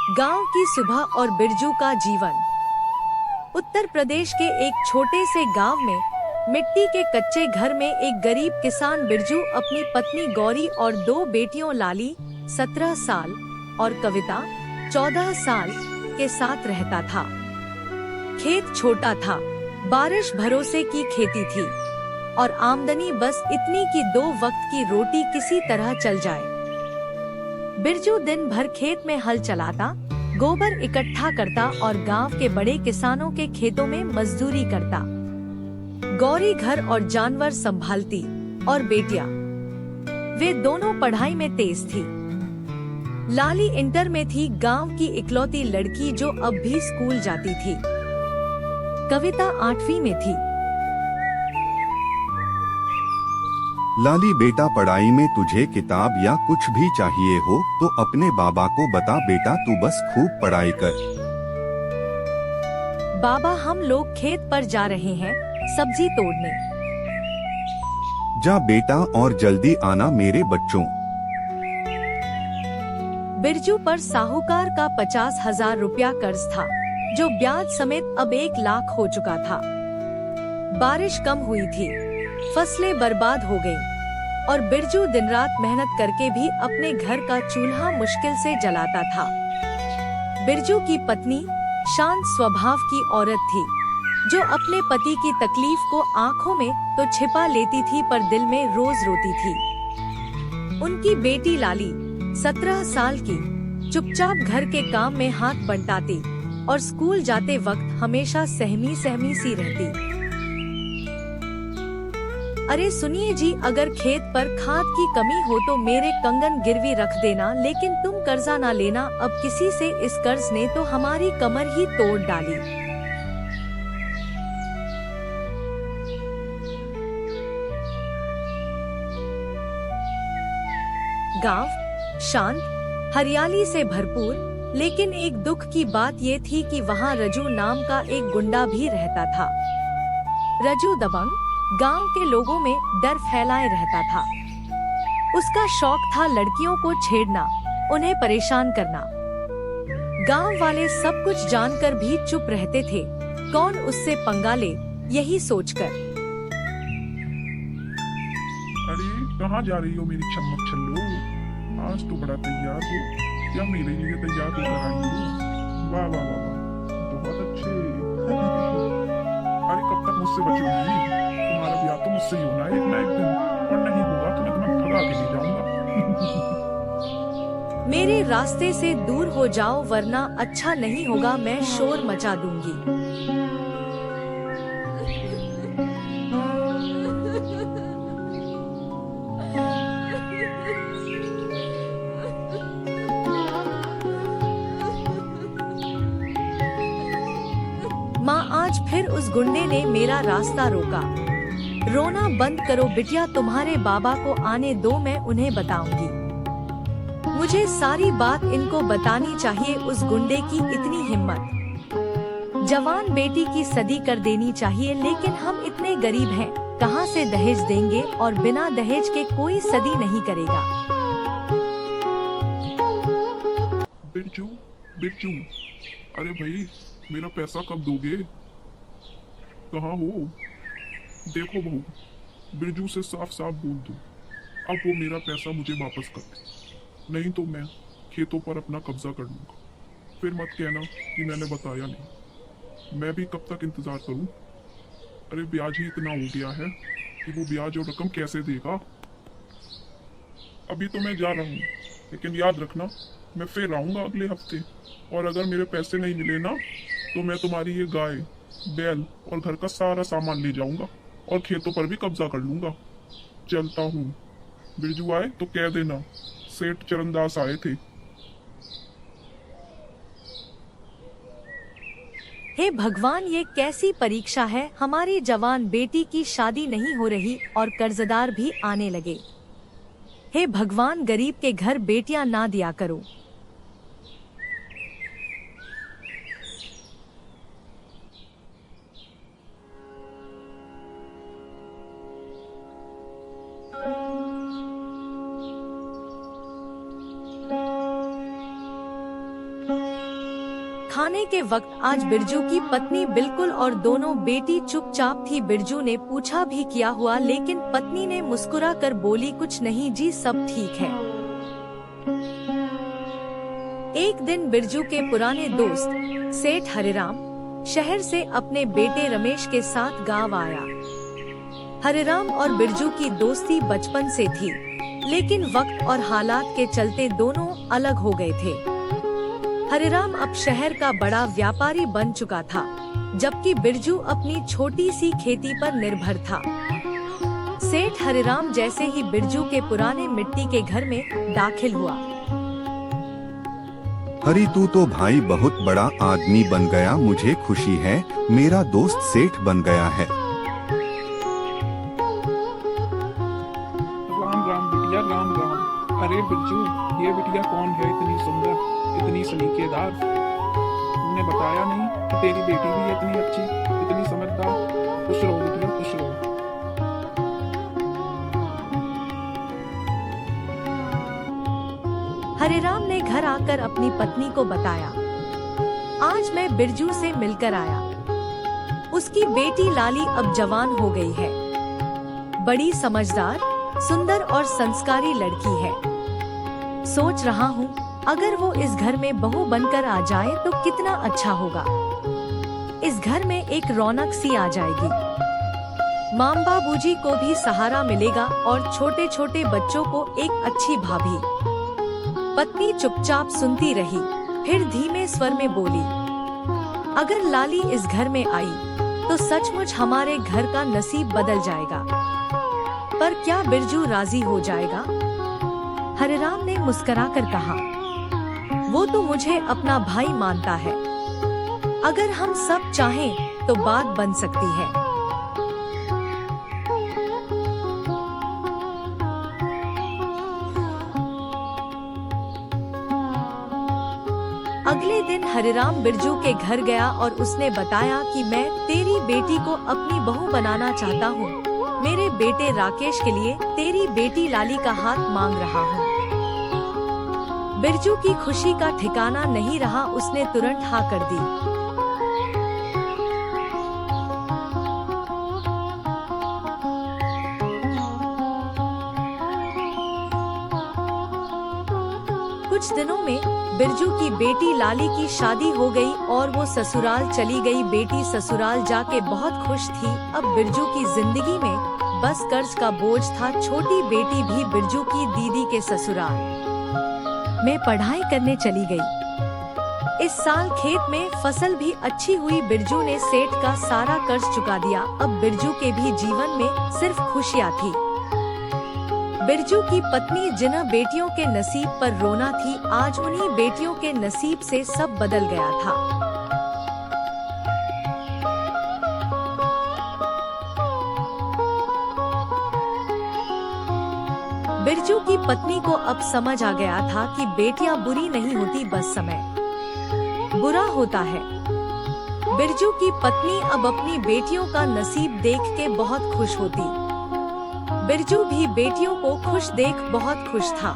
गांव की सुबह और बिरजू का जीवन। उत्तर प्रदेश के एक छोटे से गांव में मिट्टी के कच्चे घर में एक गरीब किसान बिरजू अपनी पत्नी गौरी और दो बेटियों लाली 17 साल और कविता 14 साल के साथ रहता था। खेत छोटा था, बारिश भरोसे की खेती थी और आमदनी बस इतनी कि 2 वक्त की रोटी किसी तरह चल जाए। बिरजू दिन भर खेत में हल चलाता, गोबर इकट्ठा करता और गांव के बड़े किसानों के खेतों में मजदूरी करता। गौरी घर और जानवर संभालती और बेटियां, वे दोनों पढ़ाई में तेज थी। लाली इंटर में थी, गांव की इकलौती लड़की जो अब भी स्कूल जाती थी। कविता 8वीं में थी। लाली बेटा, पढ़ाई में तुझे किताब या कुछ भी चाहिए हो तो अपने बाबा को बता बेटा, तू बस खूब पढ़ाई कर। बाबा, हम लोग खेत पर जा रहे हैं सब्जी तोड़ने। जा बेटा और जल्दी आना मेरे बच्चों। बिरजू पर साहूकार का 50,000 रुपया कर्ज था, जो ब्याज समेत अब 1 लाख हो चुका था। बारिश कम हुई थी, फसलें बर्बाद हो गईं और बिरजू दिन रात मेहनत करके भी अपने घर का चूल्हा मुश्किल से जलाता था। बिरजू की पत्नी शांत स्वभाव की औरत थी, जो अपने पति की तकलीफ को आंखों में तो छिपा लेती थी पर दिल में रोज रोती थी। उनकी बेटी लाली 17 साल की चुपचाप घर के काम में हाथ बंटाती और स्कूल जाते वक्त हमेशा सहमी सहमी सी रहती। अरे सुनिए जी, अगर खेत पर खाद की कमी हो तो मेरे कंगन गिरवी रख देना, लेकिन तुम कर्जा ना लेना। अब किसी से इस कर्ज ने तो हमारी कमर ही तोड़ डाली। गांव शांत, हरियाली से भरपूर, लेकिन एक दुख की बात ये थी कि वहाँ रजू नाम का एक गुंडा भी रहता था। रजू दबंग, गांव के लोगों में डर फैलाए रहता था। उसका शौक था लड़कियों को छेड़ना, उन्हें परेशान करना। गांव वाले सब कुछ जानकर भी चुप रहते थे, कौन उससे पंगा ले, यही सोचकर। अरे कहाँ जा रही हो मेरी चमक छल्लो? आज तो बड़ा तैयार हो, क्या मेरे लिए तैयार होकर आई हो? वाह वाह वाह वाह, बहुत अच्छे। अरे कब तक मुझसे बचोगी? तुम्हारा ब्याह तो मुझसे ही होना है एक ना एक दिन, और नहीं होगा तो मैं तुम्हें भगा के ले जाऊंगा। मेरे रास्ते से दूर हो जाओ वरना अच्छा नहीं होगा, मैं शोर मचा दूंगी। माँ, आज फिर उस गुंडे ने मेरा रास्ता रोका। रोना बंद करो बिटिया, तुम्हारे बाबा को आने दो, मैं उन्हें बताऊंगी। मुझे सारी बात इनको बतानी चाहिए। उस गुंडे की इतनी हिम्मत, जवान बेटी की सदी कर देनी चाहिए, लेकिन हम इतने गरीब हैं, कहाँ से दहेज देंगे, और बिना दहेज के कोई सदी नहीं करेगा। बिरजू, बिरजू, अरे भाई मेरा पैसा कब दोगे? कहाँ हो? देखो बहू, बिरजू से साफ साफ बोल दो, अब वो मेरा पैसा मुझे वापस कर दे, नहीं तो मैं खेतों पर अपना कब्जा कर लूंगा। फिर मत कहना कि मैंने बताया नहीं। मैं भी कब तक इंतजार करूं? अरे ब्याज ही इतना हो गया है कि वो ब्याज और रकम कैसे देगा? अभी तो मैं जा रहा हूँ, लेकिन याद रखना मैं फिर आऊंगा अगले हफ्ते, और अगर मेरे पैसे नहीं मिले ना तो मैं तुम्हारी ये गाय, बैल और घर का सारा सामान ले जाऊंगा और खेतों पर भी कब्जा कर लूंगा। चलता हूँ। बिरजू आए तो कह देना सेठ चरणदास आए थे। हे भगवान, ये कैसी परीक्षा है। हमारी जवान बेटी की शादी नहीं हो रही और कर्जदार भी आने लगे। हे भगवान, गरीब के घर बेटियां ना दिया करो। खाने के वक्त आज बिरजू की पत्नी बिल्कुल और दोनों बेटी चुपचाप थी। बिरजू ने पूछा भी क्या हुआ, लेकिन पत्नी ने मुस्कुरा कर बोली कुछ नहीं जी, सब ठीक है। एक दिन बिरजू के पुराने दोस्त सेठ हरिराम शहर से अपने बेटे रमेश के साथ गांव आया। हरिराम और बिरजू की दोस्ती बचपन से थी, लेकिन वक्त और हालात के चलते दोनों अलग हो गए थे। हरिराम अब शहर का बड़ा व्यापारी बन चुका था, जबकि बिरजू अपनी छोटी सी खेती पर निर्भर था। सेठ हरिराम जैसे ही बिरजू के पुराने मिट्टी के घर में दाखिल हुआ। हरी, तू तो भाई बहुत बड़ा आदमी बन गया, मुझे खुशी है, मेरा दोस्त सेठ बन गया है। राम राम बिटिया, राम राम। अरे बिरजू, ये बिटिया कौन है, इतनी सुंदर, इतनी सलीकेदार? तुमने बताया नहीं कि तेरी बेटी भी इतनी अच्छी, इतनी समझदार। खुश रहो बिटिया, खुश रहो। हरिराम ने घर आकर अपनी पत्नी को बताया, आज मैं बिरजू से मिलकर आया। उसकी बेटी लाली अब जवान हो गई है, बड़ी समझदार, सुंदर और संस्कारी लड़की है। सोच रहा हूँ अगर वो इस घर में बहू बनकर आ जाए तो कितना अच्छा होगा। इस घर में एक रौनक सी आ जाएगी, माँ बाबूजी को भी सहारा मिलेगा और छोटे छोटे बच्चों को एक अच्छी भाभी। पत्नी चुपचाप सुनती रही, फिर धीमे स्वर में बोली, अगर लाली इस घर में आई तो सचमुच हमारे घर का नसीब बदल जाएगा। पर क्या बिरजू राजी हो जाएगा? हरिराम ने मुस्कुराकर कहा, वो तो मुझे अपना भाई मानता है। अगर हम सब चाहें तो बात बन सकती है। अगले दिन हरिराम बिरजू के घर गया और उसने बताया कि मैं तेरी बेटी को अपनी बहू बनाना चाहता हूँ। मेरे बेटे राकेश के लिए तेरी बेटी लाली का हाथ मांग रहा हूँ। बिरजू की खुशी का ठिकाना नहीं रहा, उसने तुरंत हाँ कर दी। कुछ दिनों में बिरजू की बेटी लाली की शादी हो गई और वो ससुराल चली गई। बेटी ससुराल जाके बहुत खुश थी। अब बिरजू की जिंदगी में बस कर्ज का बोझ था। छोटी बेटी भी बिरजू की दीदी के ससुराल में पढ़ाई करने चली गई। इस साल खेत में फसल भी अच्छी हुई। बिरजू ने सेठ का सारा कर्ज चुका दिया। अब बिरजू के भी जीवन में सिर्फ खुशियाँ थी। बिरजू की पत्नी जिन बेटियों के नसीब पर रोना थी, आज उन्हीं बेटियों के नसीब से सब बदल गया था। बिरजू की पत्नी को अब समझ आ गया था कि बेटियां बुरी नहीं होती, बस समय बुरा होता है। बिरजू की पत्नी अब अपनी बेटियों का नसीब देख के बहुत खुश होती। बिरजू भी बेटियों को खुश देख बहुत खुश था।